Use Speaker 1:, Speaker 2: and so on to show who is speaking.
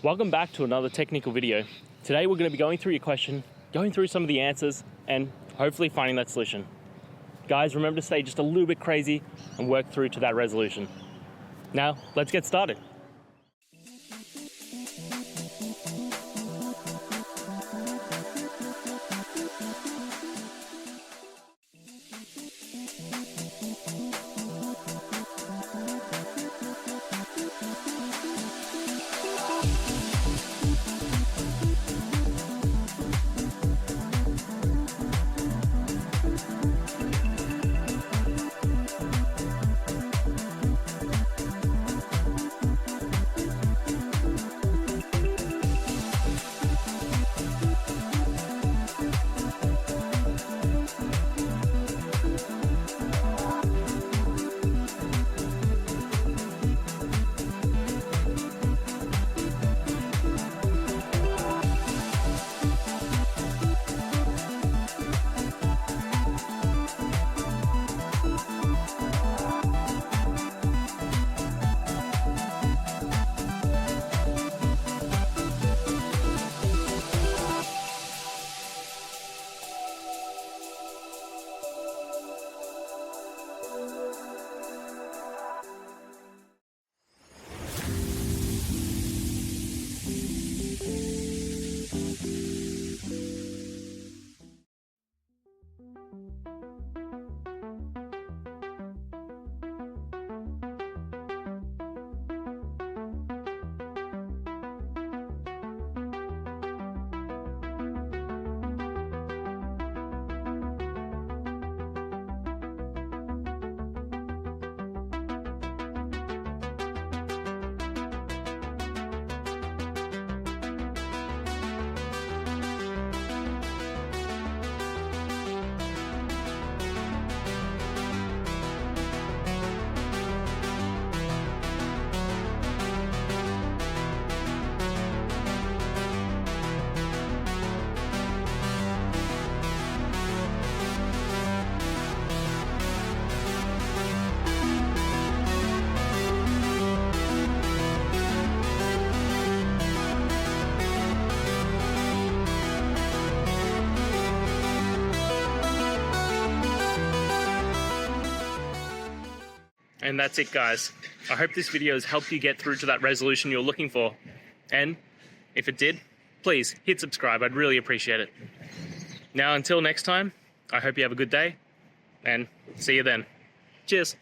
Speaker 1: Welcome back to another technical video. Today we're going to be going through your question, going through some of the answers, and hopefully finding that solution. Guys, remember to stay just a little bit crazy and work through to that resolution. Now, let's get started. And that's it, guys. I hope this video has helped you get through to that resolution you're looking for. And if it did, please hit subscribe. I'd really appreciate it. Now, until next time, I hope you have a good day and see you then. Cheers.